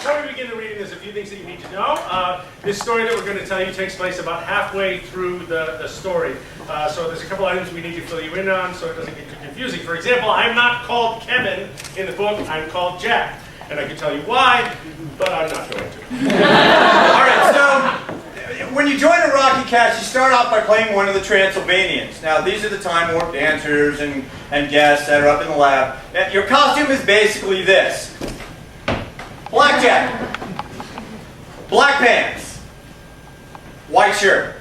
before we begin the reading, there's a few things that you need to know. This story that we're going to tell you takes place about halfway through the story. So there's a couple items we need to fill you in on so it doesn't get too confusing. For example, I'm not called Kevin in the book, I'm called Jack. And I can tell you why, but I'm not going to. All right, so when you join a Rocky cast, you start off by playing one of the Transylvanians. Now, these are the Time Warp dancers and guests that are up in the lab. Your costume is basically this. Black jacket, black pants, white shirt.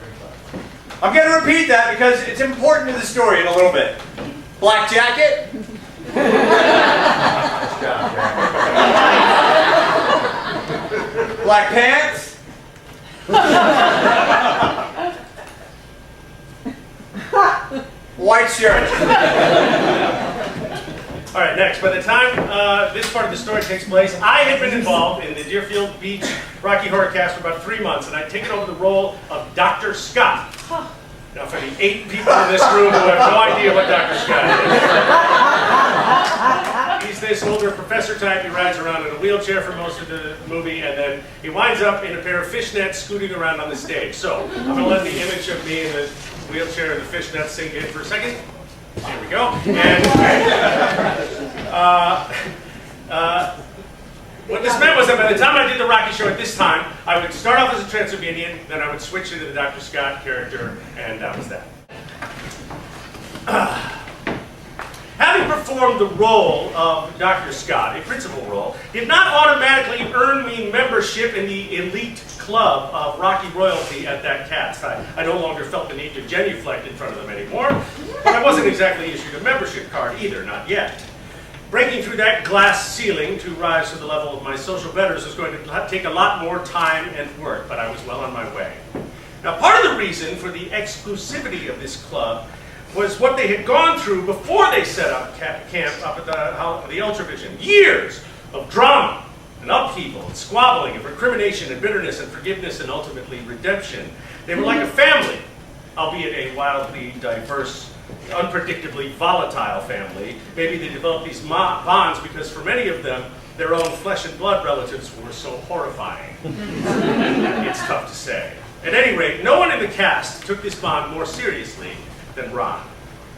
I'm going to repeat that because it's important to the story in a little bit. Black jacket. Black pants. White shirt. All right, next. By the time this part of the story takes place, I had been involved in the Deerfield Beach Rocky Horror Cast for about 3 months, and I'd taken over the role of Dr. Scott. Now, for the 8 people in this room who have no idea what Dr. Scott is, he's this older professor type. He rides around in a wheelchair for most of the movie, and then he winds up in a pair of fishnets scooting around on the stage. So, I'm going to let the image of me in the wheelchair and the fishnets sink in for a second. Here we go. And what this meant was that by the time I did the Rocky show at this time, I would start off as a Transylvanian, then I would switch into the Dr. Scott character, and that was that. Having performed the role of Dr. Scott, a principal role, did not automatically earn me membership in the elite club of Rocky royalty at that cast. I no longer felt the need to genuflect in front of them anymore, but I wasn't exactly issued a membership card either, not yet. Breaking through that glass ceiling to rise to the level of my social betters was going to take a lot more time and work, but I was well on my way. Now, part of the reason for the exclusivity of this club was what they had gone through before they set up camp up at the Ultravision. Years of drama and upheaval and squabbling and recrimination and bitterness and forgiveness and ultimately redemption. They were like a family, albeit a wildly diverse, unpredictably volatile family. Maybe they developed these bonds because for many of them, their own flesh and blood relatives were so horrifying. It's tough to say. At any rate, no one in the cast took this bond more seriously than Ron.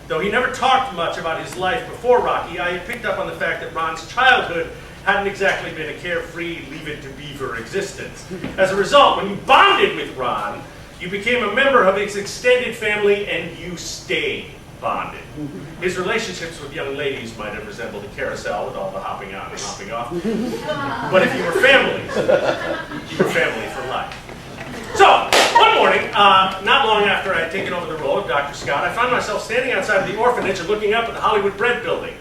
Though he never talked much about his life before Rocky, I had picked up on the fact that Ron's childhood hadn't exactly been a carefree, leave-it-to-beaver existence. As a result, when you bonded with Ron, you became a member of his extended family and you stayed bonded. His relationships with young ladies might have resembled a carousel with all the hopping on and hopping off. But if you were family for life. So, one morning, not long after I had taken over the role of Dr. Scott, I found myself standing outside of the orphanage and looking up at the Hollywood Bread Building.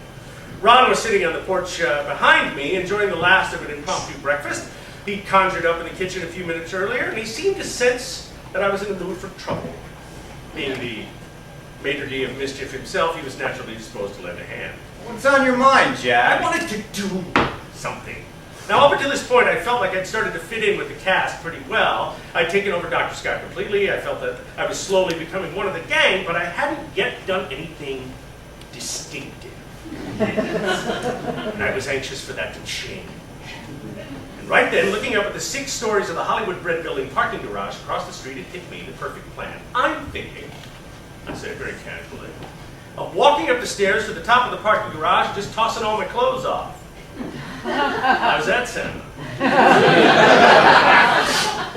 Ron was sitting on the porch behind me, enjoying the last of an impromptu breakfast he'd conjured up in the kitchen a few minutes earlier, and he seemed to sense that I was in the mood for trouble. Being the maitre d' of mischief himself, he was naturally disposed to lend a hand. What's on your mind, Jack? I wanted to do something. Now, up until this point, I felt like I'd started to fit in with the cast pretty well. I'd taken over Dr. Scott completely. I felt that I was slowly becoming one of the gang, but I hadn't yet done anything distinctive. And I was anxious for that to change. And right then, looking up at the 6 stories of the Hollywood Bread Building parking garage across the street, it hit me the perfect plan. I'm thinking, I said very casually, of walking up the stairs to the top of the parking garage and just tossing all my clothes off. How's that sound?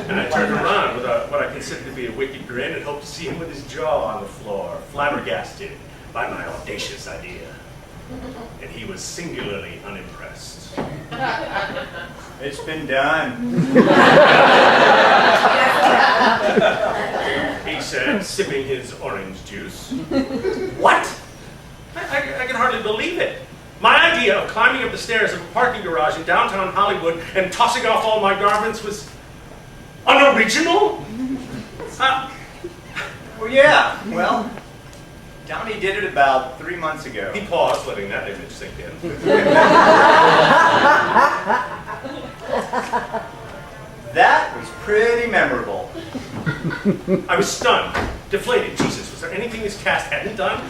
And I turned around with what I considered to be a wicked grin and hoped to see him with his jaw on the floor, flabbergasted by my audacious idea. And he was singularly unimpressed. It's been done. He said, sipping his orange juice. What? I can hardly believe it. My idea of climbing up the stairs of a parking garage in downtown Hollywood and tossing off all my garments was unoriginal? Well, yeah. Well, Donnie did it about 3 months ago. He paused, letting that image sink in. That was pretty memorable. I was stunned, deflated. Jesus, was there anything this cast hadn't done?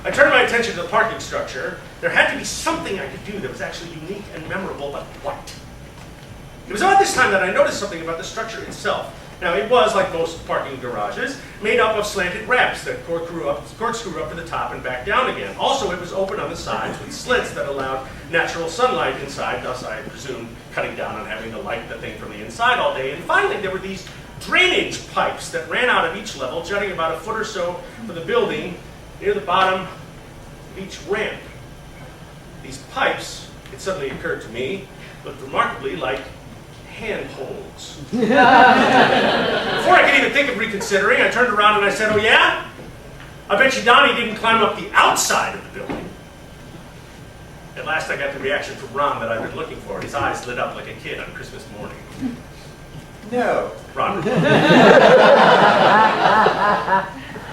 I turned my attention to the parking structure. There had to be something I could do that was actually unique and memorable, but what? It was about this time that I noticed something about the structure itself. Now, it was, like most parking garages, made up of slanted ramps that corkscrew up to the top and back down again. Also, it was open on the sides with slits that allowed natural sunlight inside, thus, I presume, cutting down on having to light the thing from the inside all day. And finally, there were these drainage pipes that ran out of each level, jutting about a foot or so from the building near the bottom of each ramp. These pipes, it suddenly occurred to me, looked remarkably like handholds. Before I could even think of reconsidering, I turned around and I said, "Oh yeah? I bet you Donnie didn't climb up the outside of the building." At last I got the reaction from Ron that I'd been looking for. His eyes lit up like a kid on Christmas morning. No. Ron.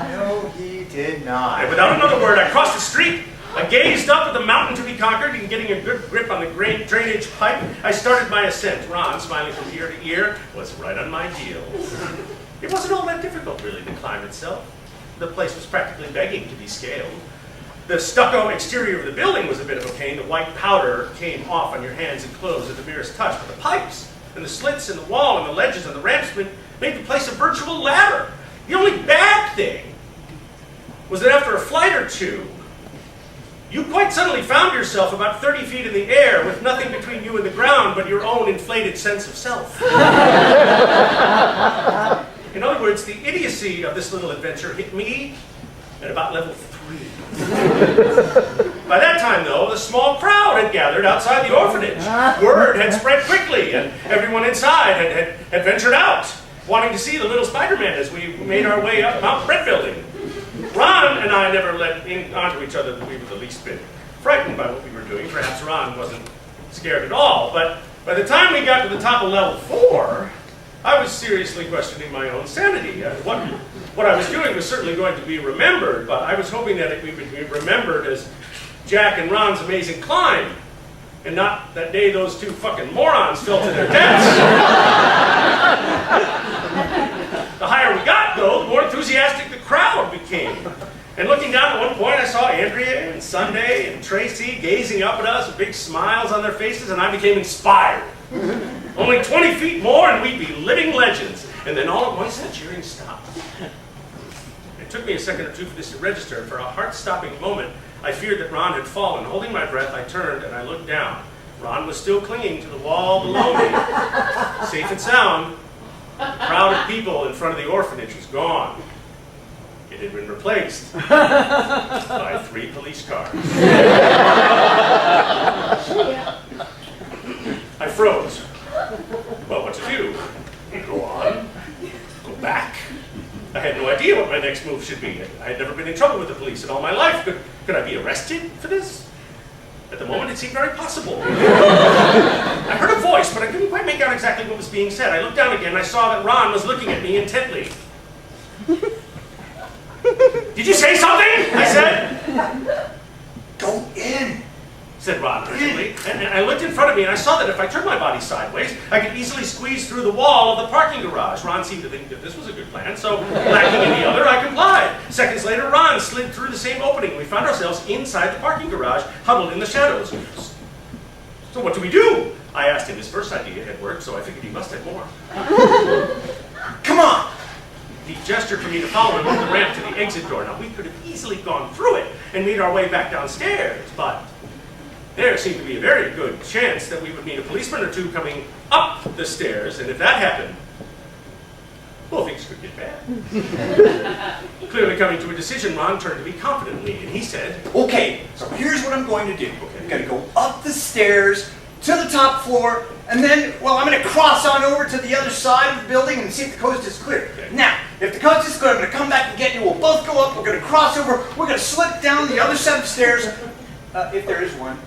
No, he did not. And without another word, I crossed the street. I gazed up at the mountain to be conquered, and getting a good grip on the drainage pipe, I started my ascent. Ron, smiling from ear to ear, was right on my heels. It wasn't all that difficult, really, the climb itself. The place was practically begging to be scaled. The stucco exterior of the building was a bit of a pain. The white powder came off on your hands and clothes at the merest touch, but the pipes and the slits in the wall and the ledges and the ramps made the place a virtual ladder. The only bad thing was that after a flight or two, you quite suddenly found yourself about 30 feet in the air with nothing between you and the ground but your own inflated sense of self. In other words, the idiocy of this little adventure hit me at about level 3. By that time, though, the small crowd had gathered outside the orphanage. Word had spread quickly, and everyone inside had ventured out, wanting to see the little Spider-Man as we made our way up Mount Brett Building. Ron and I never let in onto each other that we were the least bit frightened by what we were doing. Perhaps Ron wasn't scared at all, but by the time we got to the top of level 4, I was seriously questioning my own sanity. What I was doing was certainly going to be remembered, but I was hoping that it would be remembered as Jack and Ron's amazing climb, and not that day those two fucking morons fell to their deaths. The higher we got, though, the more enthusiastic the crowd became. And looking down at one point, I saw Andrea and Sunday and Tracy gazing up at us with big smiles on their faces, and I became inspired. Only 20 feet more and we'd be living legends. And then all at once the cheering stopped. It took me a second or two for this to register, and for a heart-stopping moment, I feared that Ron had fallen. Holding my breath, I turned and I looked down. Ron was still clinging to the wall below me, safe and sound. The crowd of people in front of the orphanage was gone. It had been replaced by 3 police cars. I froze. Well, what to do? Go on? Go back? I had no idea what my next move should be. I had never been in trouble with the police in all my life. Could I be arrested for this? At the moment, it seemed very possible. I heard a voice, but I couldn't quite make out exactly what was being said. I looked down again, and I saw that Ron was looking at me intently. "Did you say something?" I said. Go in, said Ron urgently. And I looked in front of me, and I saw that if I turned my body sideways, I could easily squeeze through the wall of the parking garage. Ron seemed to think that this was a good plan, so lacking in the other, I complied. Seconds later, Ron slid through the same opening. We found ourselves inside the parking garage, huddled in the shadows. "So what do we do?" I asked him. His first idea had worked, so I figured he must have more. Come on! He gestured for me to follow him up the ramp to the exit door. Now, we could have easily gone through it and made our way back downstairs, but there seemed to be a very good chance that we would meet a policeman or two coming up the stairs, and if that happened, well, things could get bad. Clearly coming to a decision, Ron turned to me confidently, and he said, "Okay, so here's what I'm going to do. I'm going to go up the stairs to the top floor, and then, well, I'm going to cross on over to the other side of the building and see if the coast is clear. Okay. Now, if the coast is clear, I'm going to come back and get you. We'll both go up. We're going to cross over. We're going to slip down the other set of stairs, if there is one.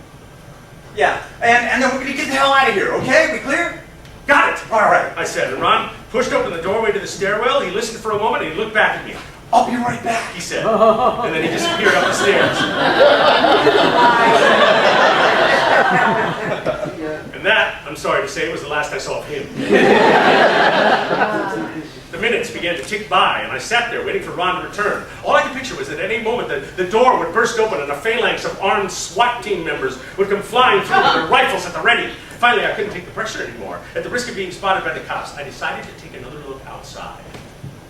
Yeah, and then we're going to get the hell out of here, okay? We clear?" "Got it!" All right. I said, and Ron pushed open the doorway to the stairwell. He listened for a moment, and he looked back at me. "I'll be right back," He said, and then he disappeared up the stairs. And that, I'm sorry to say, was the last I saw of him. The minutes began to tick by, and I sat there waiting for Ron to return. All I could picture was that at any moment the door would burst open and a phalanx of armed SWAT team members would come flying through with their rifles at the ready. Finally, I couldn't take the pressure anymore. At the risk of being spotted by the cops, I decided to take another look outside.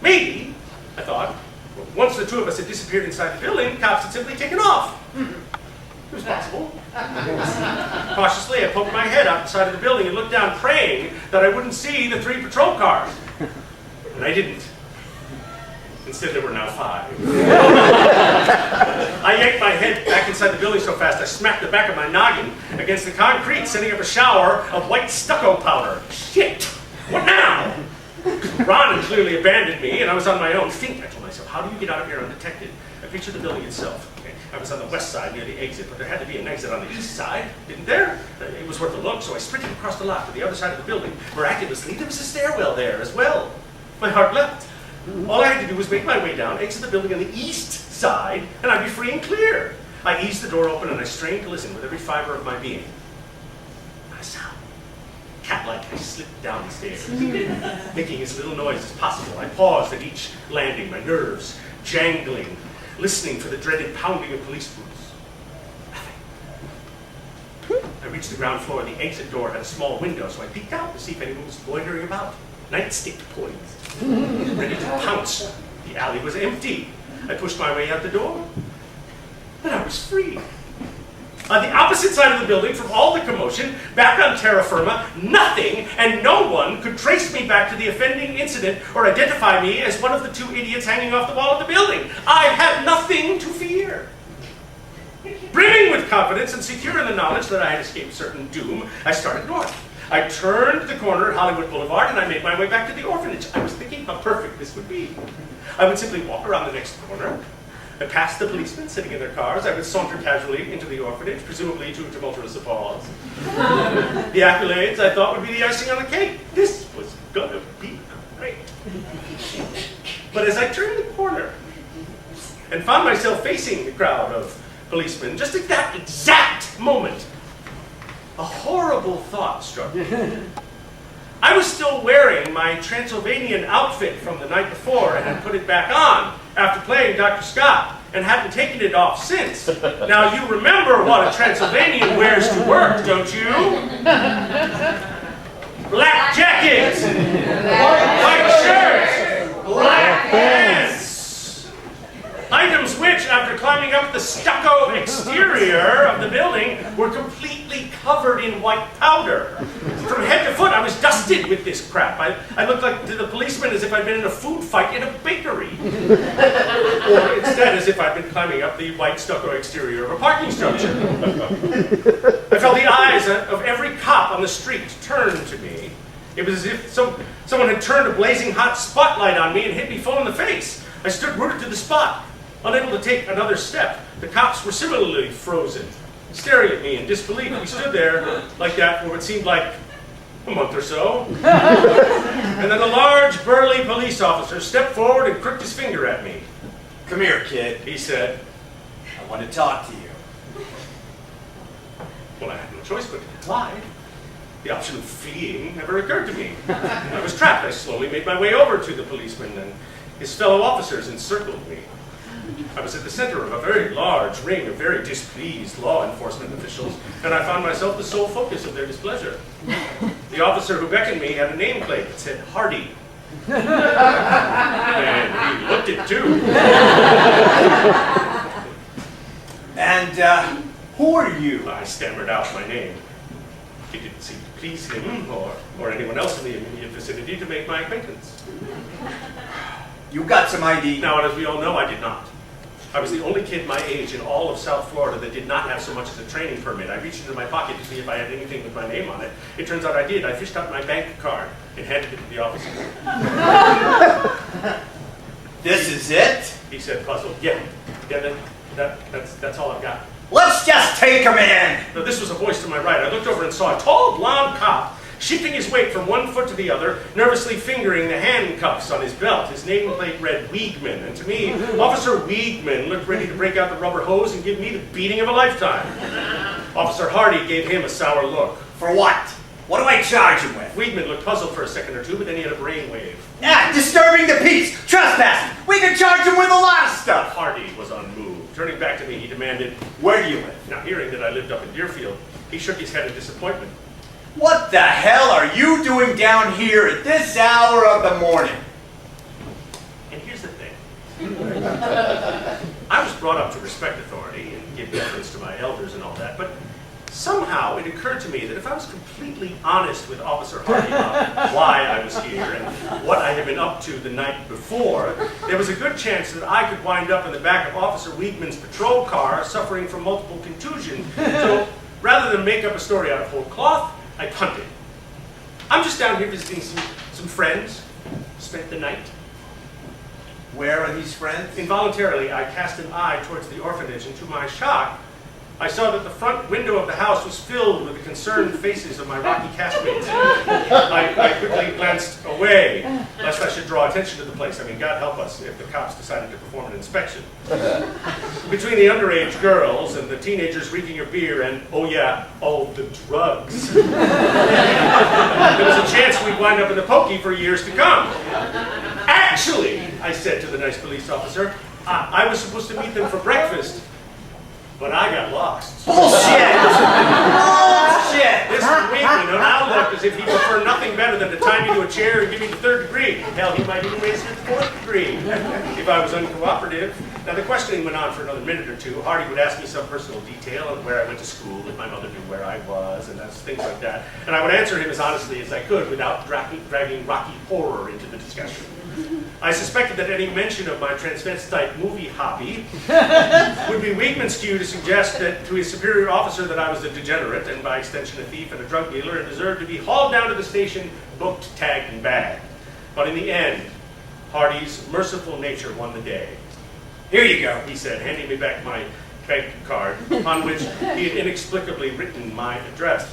Maybe, I thought, once the two of us had disappeared inside the building, the cops had simply taken off. It was possible. Cautiously, I poked my head out the side of the building and looked down, praying that I wouldn't see the 3 patrol cars. And I didn't. Instead, there were now 5. I yanked my head back inside the building so fast I smacked the back of my noggin against the concrete, sending up a shower of white stucco powder. Shit! What now? Ron had clearly abandoned me, and I was on my own. Think, I told myself, how do you get out of here undetected? I pictured the building itself. Okay. I was on the west side near the exit, but there had to be an exit on the east side, didn't there? It was worth a look, so I sprinted across the lot to the other side of the building. Miraculously, there was a stairwell there as well. My heart leapt. All I had to do was make my way down, exit the building on the east side, and I'd be free and clear. I eased the door open and I strained to listen with every fiber of my being. Not a sound. Cat-like, I slipped down the stairs, making as little noise as possible. I paused at each landing, my nerves jangling, listening for the dreaded pounding of police boots. Nothing. I reached the ground floor. The exit door had a small window, so I peeked out to see if anyone was loitering about. Nightstick poised, ready to pounce. The alley was empty. I pushed my way out the door, and I was free. On the opposite side of the building from all the commotion, back on terra firma, nothing and no one could trace me back to the offending incident or identify me as one of the 2 idiots hanging off the wall of the building. I had nothing to fear. Brimming with confidence and secure in the knowledge that I had escaped certain doom, I started north. I turned the corner at Hollywood Boulevard and I made my way back to the orphanage. I was thinking how perfect this would be. I would simply walk around the next corner. I passed the policemen sitting in their cars. I would saunter casually into the orphanage, presumably to tumultuous applause. The accolades, I thought, would be the icing on the cake. This was gonna be great. But as I turned the corner and found myself facing the crowd of policemen, just at that exact moment, a horrible thought struck me. I was still wearing my Transylvanian outfit from the night before and had put it back on after playing Dr. Scott and hadn't taken it off since. Now you remember what a Transylvanian wears to work, don't you? Black jackets, white shirts, black pants. Items which, after climbing up the stucco exterior of the building, were completely covered in white powder. From head to foot, I was dusted with this crap. I looked like to the policeman as if I'd been in a food fight in a bakery. Or instead, as if I'd been climbing up the white stucco exterior of a parking structure. I felt the eyes of every cop on the street turn to me. It was as if someone had turned a blazing hot spotlight on me and hit me full in the face. I stood rooted to the spot, unable to take another step. The cops were similarly frozen, staring at me in disbelief. We stood there like that for what seemed like a month or so. And then a large, burly police officer stepped forward and crooked his finger at me. Come here, kid, He said, I want to talk to you. well, I had no choice but to comply. The option of fleeing never occurred to me. I was trapped. I slowly made my way over to the policeman, and his fellow officers encircled me. I was at the center of a very large ring of very displeased law enforcement officials, and I found myself the sole focus of their displeasure. The officer who beckoned me had a nameplate that said Hardy. And he looked it too. And who are you? I stammered out my name. It didn't seem to please him or anyone else in the immediate vicinity to make my acquaintance. You got some ID? Now, as we all know, I did not. I was the only kid my age in all of South Florida that did not have so much as a training permit. I reached into my pocket to see if I had anything with my name on it. It turns out I did. I fished out my bank card and handed it to the officer. This is it? He said, puzzled. Yeah, that's all I've got. Let's just take him in! Now, this was a voice to my right. I looked over and saw a tall, blonde cop shifting his weight from one foot to the other, nervously fingering the handcuffs on his belt. His nameplate read Wiegman, and to me, Officer Wiegman looked ready to break out the rubber hose and give me the beating of a lifetime. Officer Hardy gave him a sour look. For what? What do I charge him with? Wiegman looked puzzled for a second or two, but then he had a brainwave. Ah, disturbing the peace! Trespassing! We could charge him with a lot of stuff! Hardy was unmoved. Turning back to me, he demanded, Where do you live? now hearing that I lived up in Deerfield, he shook his head in disappointment. What the hell are you doing down here at this hour of the morning? And here's the thing. I was brought up to respect authority and give deference to my elders and all that, but somehow it occurred to me that if I was completely honest with Officer Hardy about why I was here and what I had been up to the night before, there was a good chance that I could wind up in the back of Officer Wiegman's patrol car suffering from multiple contusions. So rather than make up a story out of whole cloth, I punted. I'm just down here visiting some friends. Spent the night. Where are these friends? Involuntarily, I cast an eye towards the orphanage, and to my shock, I saw that the front window of the house was filled with the concerned faces of my Rocky castmates. I quickly glanced away, lest I should draw attention to the place. I mean, God help us if the cops decided to perform an inspection. Between the underage girls and the teenagers reeking of beer and, oh yeah, all the drugs, there was a chance we'd wind up in the pokey for years to come. Actually, I said to the nice police officer, I was supposed to meet them for breakfast. But I got lost. Bullshit! Bullshit! Mr. Wiegman now looked as if he preferred nothing better than to tie me to a chair and give me the 3rd degree. Hell, he might even raise me to the 4th degree if I was uncooperative. Now, the questioning went on for another minute or two. Hardy would ask me some personal detail of where I went to school, if my mother knew where I was, and things like that. And I would answer him as honestly as I could without dragging Rocky horror into the discussion. I suspected that any mention of my transvestite movie hobby would be Wiegman's cue to suggest that to his superior officer that I was a degenerate and by extension a thief and a drug dealer and deserved to be hauled down to the station, booked, tagged, and bagged. But in the end, Hardy's merciful nature won the day. Here you go, he said, handing me back my bank card, on which he had inexplicably written my address.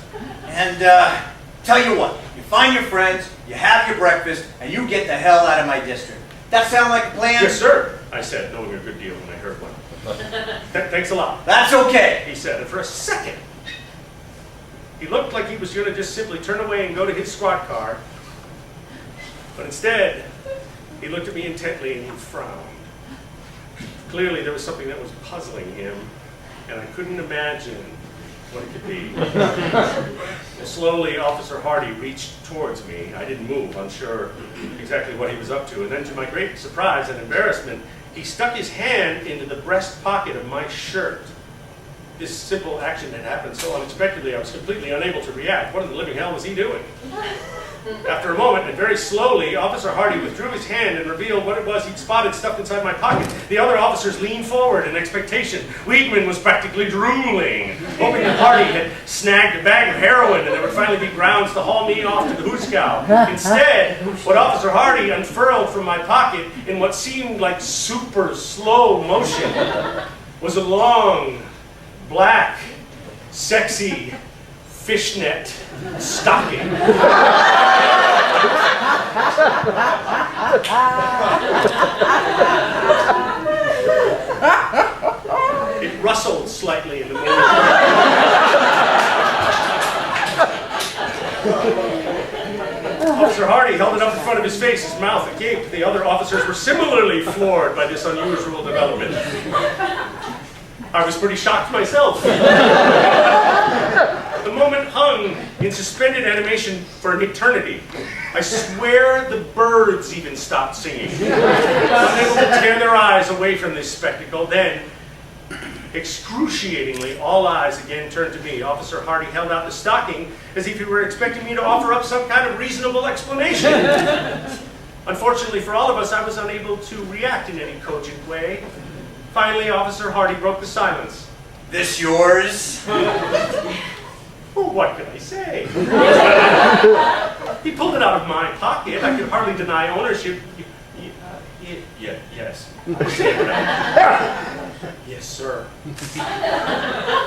And, tell you what, you find your friends, you have your breakfast, and you get the hell out of my district. That sound like a plan? Yes, sir, I said, knowing a good deal when I heard one. Thanks a lot. That's okay, he said, and for a second, he looked like he was going to just simply turn away and go to his squad car. But instead, he looked at me intently and he frowned. Clearly, there was something that was puzzling him, and I couldn't imagine what it could be. Well, slowly, Officer Hardy reached towards me. I didn't move, unsure exactly what he was up to. And then, to my great surprise and embarrassment, he stuck his hand into the breast pocket of my shirt. This simple action had happened so unexpectedly, I was completely unable to react. What in the living hell was he doing? After a moment, and very slowly, Officer Hardy withdrew his hand and revealed what it was he'd spotted stuffed inside my pocket. The other officers leaned forward in expectation. Wiegman was practically drooling, hoping that Hardy had snagged a bag of heroin and there would finally be grounds to haul me off to the hoosegow. Instead, what Officer Hardy unfurled from my pocket in what seemed like super slow motion was a long, black, sexy fishnet stocking. It rustled slightly in the wind. Officer Hardy held it up in front of his face, his mouth agape. The other officers were similarly floored by this unusual development. I was pretty shocked myself. The moment hung in suspended animation for an eternity. I swear the birds even stopped singing, unable to tear their eyes away from this spectacle. Then, excruciatingly, all eyes again turned to me. Officer Hardy held out the stocking as if he were expecting me to offer up some kind of reasonable explanation. Unfortunately for all of us, I was unable to react in any cogent way. Finally, Officer Hardy broke the silence. This yours? Well, what could I say? He pulled it out of my pocket. I could hardly deny ownership. Yes. I said that. Yes, sir.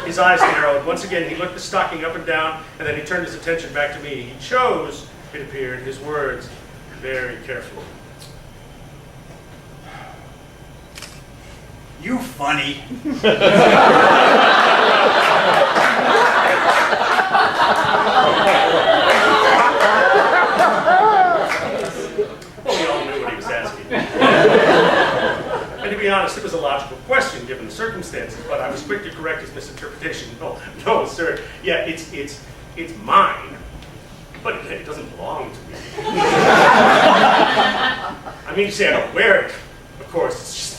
His eyes narrowed. Once again, he looked the stocking up and down, and then he turned his attention back to me. He chose, it appeared, his words very carefully. You funny. Well, we all knew what he was asking. And to be honest, it was a logical question given the circumstances, but I was quick to correct his misinterpretation. No, sir. Yeah, it's mine. but it doesn't belong to me. I mean to say I don't wear it, of course, it's just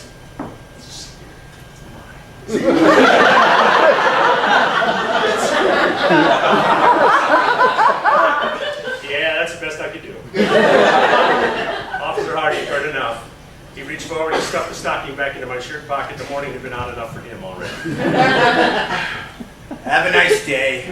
yeah, that's the best I could do. Officer Hardy had heard enough. He reached forward and stuffed the stocking back into my shirt pocket. The morning had been on enough for him already. Have a nice day,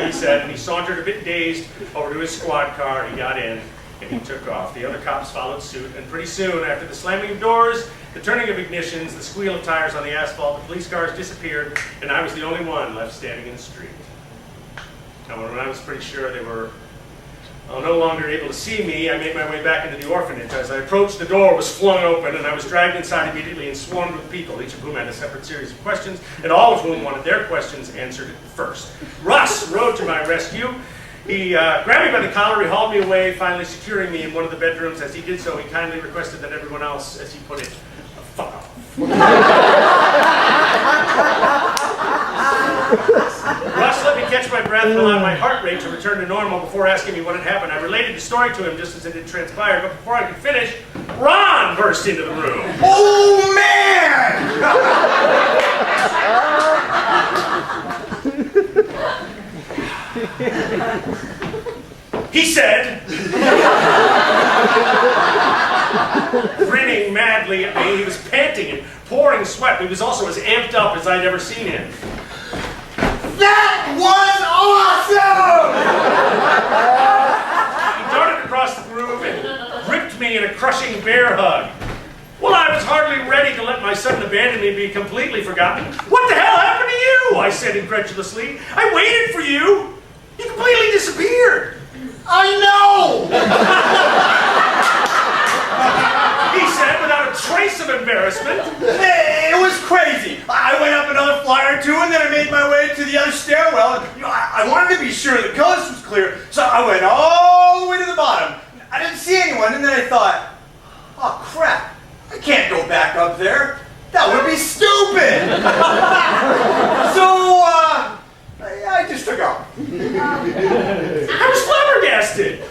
he said, and he sauntered a bit dazed over to his squad car. He got in, and he took off. The other cops followed suit, and pretty soon, after the slamming of doors, the turning of ignitions, the squeal of tires on the asphalt, the police cars disappeared, and I was the only one left standing in the street. Now, when I was pretty sure they were no longer able to see me, I made my way back into the orphanage. As I approached, the door was flung open, and I was dragged inside immediately and swarmed with people, each of whom had a separate series of questions, and all of whom wanted their questions answered first. Russ rode to my rescue. He grabbed me by the collar, he hauled me away, finally securing me in one of the bedrooms. As he did so, he kindly requested that everyone else, as he put it, fuck off. Russ let me catch my breath and allowed my heart rate to return to normal before asking me what had happened. I related the story to him just as it had transpired, but before I could finish, Ron burst into the room. Oh, man! He said, grinning madly at me. He was panting and pouring sweat, but he was also as amped up as I'd ever seen him. That was awesome! He darted across the room and gripped me in a crushing bear hug. Well, I was hardly ready to let my sudden abandonment be completely forgotten. What the hell happened to you? I said incredulously. I waited for you. You completely disappeared. I know! He said without a trace of embarrassment. It was crazy. I went up another flight or two, and then I made my way to the other stairwell. And, I wanted to be sure the coast was clear, so I went all the way to the bottom. I didn't see anyone, and then I thought, oh crap, I can't go back up there. That would be stupid. So I just took off. I was flabbergasted.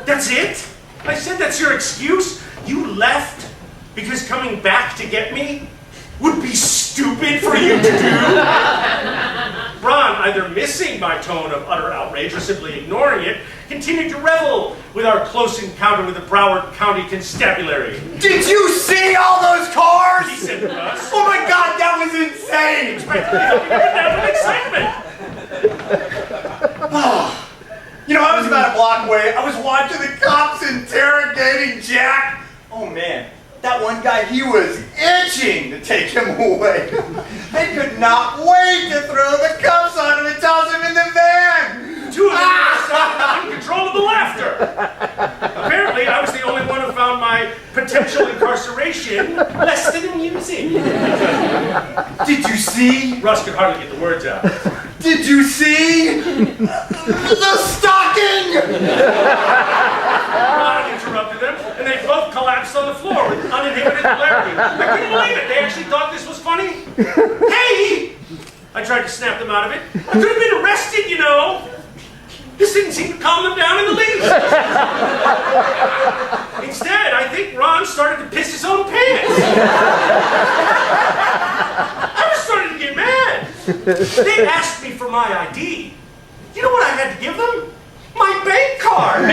That's it? I said that's your excuse? You left because coming back to get me would be stupid for you to do? Ron, either missing my tone of utter outrage or simply ignoring it, continued to revel with our close encounter with the Broward County Constabulary. Did you see all those cars? He said to us. Oh my God, that was insane! Expectedly looking up and down with excitement. You know, I was about a block away. I was watching the cops interrogating Jack. Oh man, that one guy, he was itching to take him away. They could not wait to throw the cuffs on him and toss him in the van. Two of them sounded uncontrollable laughter. Apparently, I was the only one who found my potential incarceration less than amusing. Did you see? Russ could hardly get the words out. Did you see? The stocking! Ron interrupted them, and they both collapsed on the floor with uninhibited hilarity. I couldn't believe it. They actually thought this was funny. Hey! I tried to snap them out of it. I could have been arrested, you know. This didn't seem to calm them down in the least. Instead, I think Ron started to piss his own pants. I was starting to get mad. They asked me for my ID. You know what I had to give them? My bank card.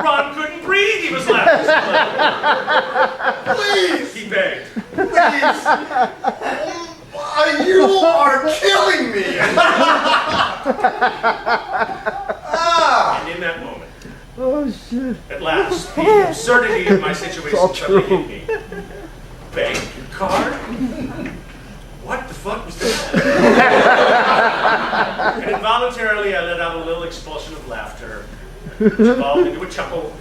Ron couldn't breathe. He was laughing so loud. Please! He begged. Please! You are killing me! And in that moment, at last, the absurdity of my situation suddenly hit me. Bank card? What the fuck was that? And involuntarily, I let out a little expulsion of laughter, which evolved into a chuckle,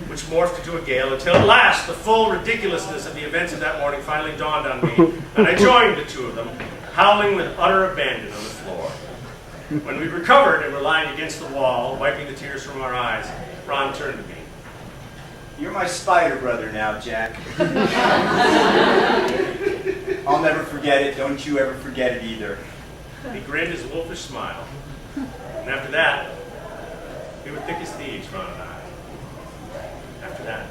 which morphed into a gale, until at last the full ridiculousness of the events of that morning finally dawned on me, and I joined the two of them, howling with utter abandon on the floor. When we recovered and were lying against the wall, wiping the tears from our eyes, Ron turned to me. You're my spider brother now, Jack. I'll never forget it. Don't you ever forget it either. He grinned his wolfish smile. And after that, we were thick as thieves, Ron and I. After that.